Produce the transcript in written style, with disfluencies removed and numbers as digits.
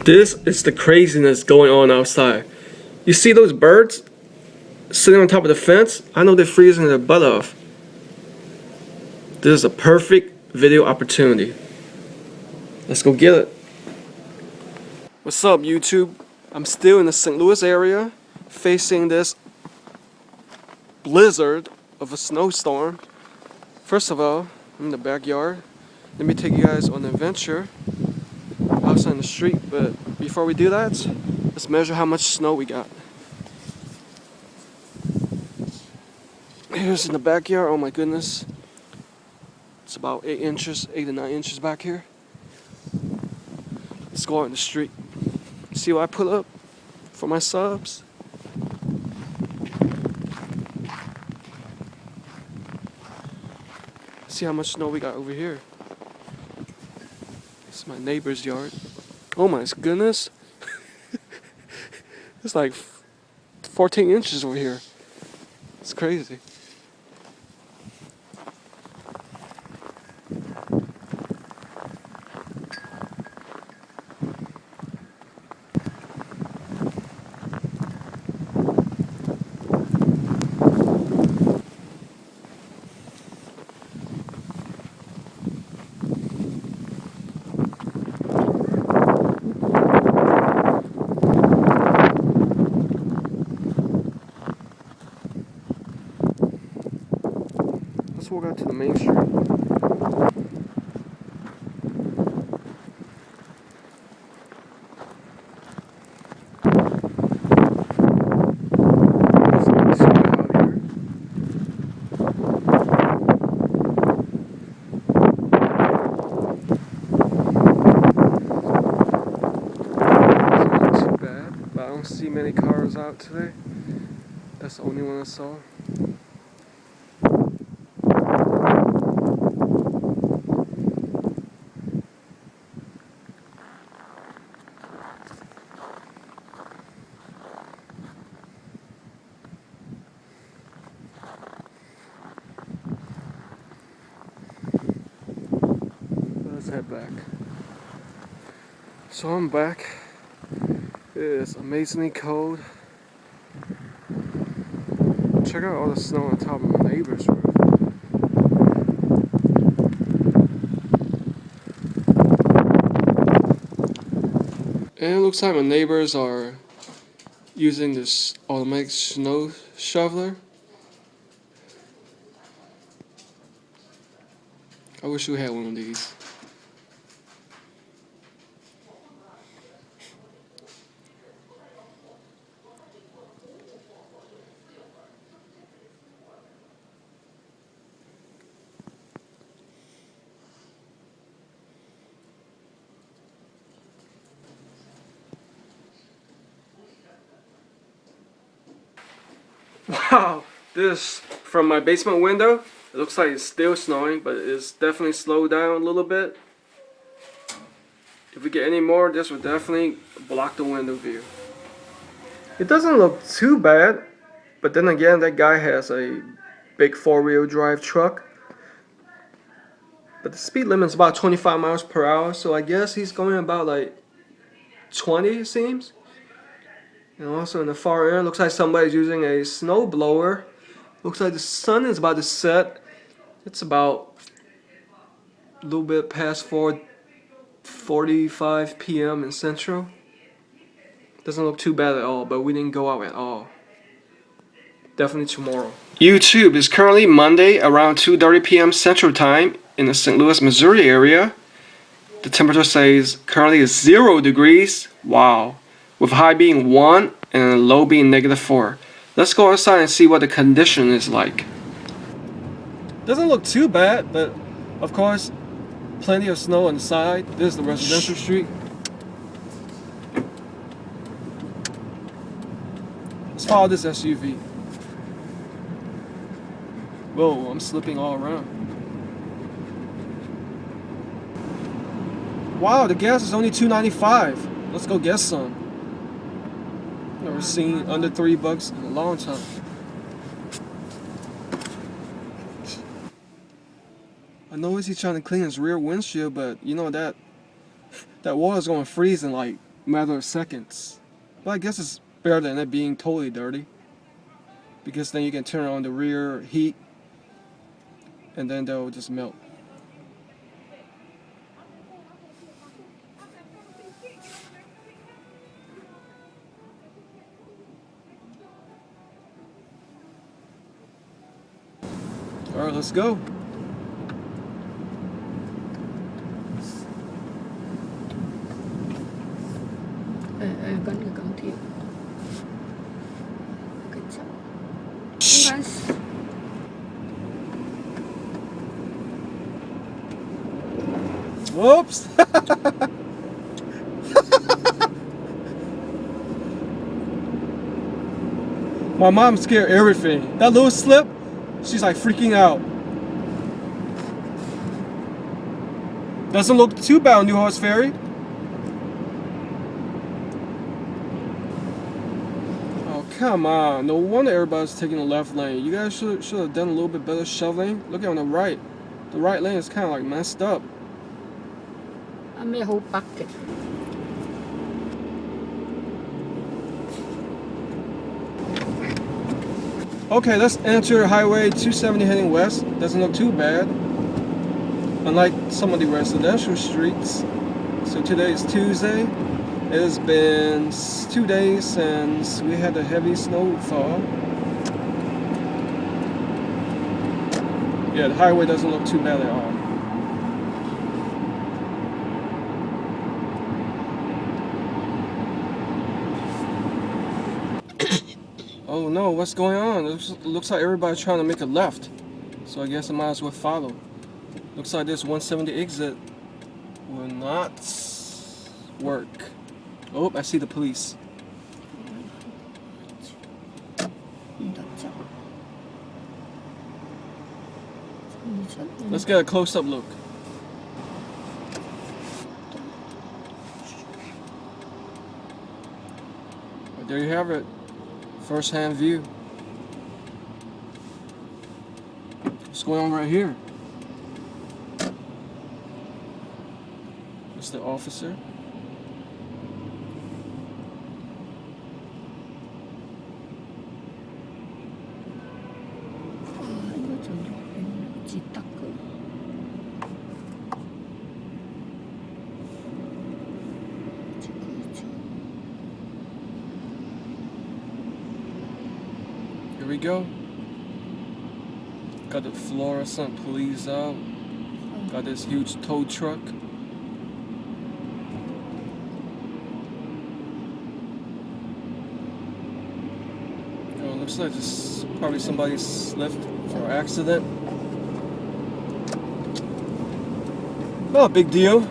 This is the craziness going on outside. You see those birds sitting on top of the fence? I know they're freezing their butt off. This is a perfect video opportunity. Let's go get it. What's up, YouTube? I'm still in the St. Louis area, facing this blizzard of a snowstorm. First of all, I'm in the backyard. Let me take you guys on an adventure outside in the street, but before we do that, let's measure how much snow we got. Here's in the backyard. Oh my goodness, it's about 8 to 9 inches back here. Let's go out in the street. See what I put up for my subs. See how much snow we got over here. This is my neighbor's yard. Oh my goodness. It's like 14 inches over here. It's crazy. Let's walk out to the main street. I don't see many cars out today. That's the only one I saw. Let's head back. So I'm back. It is amazingly cold. Check out all the snow on top of my neighbor's roof. And it looks like my neighbors are using this automatic snow shoveler. I wish we had one of these. Wow, this from my basement window, it looks like it's still snowing, but it's definitely slowed down a little bit. If we get any more, this will definitely block the window view. It doesn't look too bad, but then again, that guy has a big 4-wheel drive truck. But the speed limit is about 25 miles per hour, so I guess he's going about like 20, it seems. And also in the far end, looks like somebody's using a snow blower. Looks like the sun is about to set. It's about a little bit past 4:45 p.m. in Central. Doesn't look too bad at all, but we didn't go out at all. Definitely tomorrow. YouTube is currently Monday around 2:30 p.m. Central Time in the St. Louis, Missouri area. The temperature says currently is 0 degrees. Wow. With high being 1 and low being -4. Let's go outside and see what the condition is like. Doesn't look too bad, but of course, plenty of snow on the side. This is the residential street. Let's follow this SUV. Whoa, I'm slipping all around. Wow, the gas is only $2.95. Let's go get some. Never seen under $3 in a long time. I know he's trying to clean his rear windshield, but you know that water's gonna freeze in like matter of seconds. But I guess it's better than it being totally dirty, because then you can turn on the rear heat and then they'll just melt. Alright, let's go. Con người con thiệu cảnh sát guys. Whoops! My mom's scared of everything. That little slip, she's like freaking out. Doesn't look too bad on New Horse Ferry. Oh, come on. No wonder everybody's taking the left lane. You guys should have done a little bit better shoveling. Look on the right. The right lane is kind of like messed up. I may hold bucket. Okay, let's enter Highway 270 heading west. Doesn't look too bad, unlike some of the residential streets. So today is Tuesday. It has been 2 days since we had a heavy snowfall. Yeah, the highway doesn't look too bad at all. Oh no, what's going on? It looks like everybody's trying to make a left. So I guess I might as well follow. Looks like this 170 exit will not work. Oh, I see the police. Let's get a close-up look. There you have it. First-hand view. What's going on right here? It's the officer. Here we go. Got the fluorescent police out. Got this huge tow truck. Oh, looks like this probably somebody slipped or accident. Not a big deal.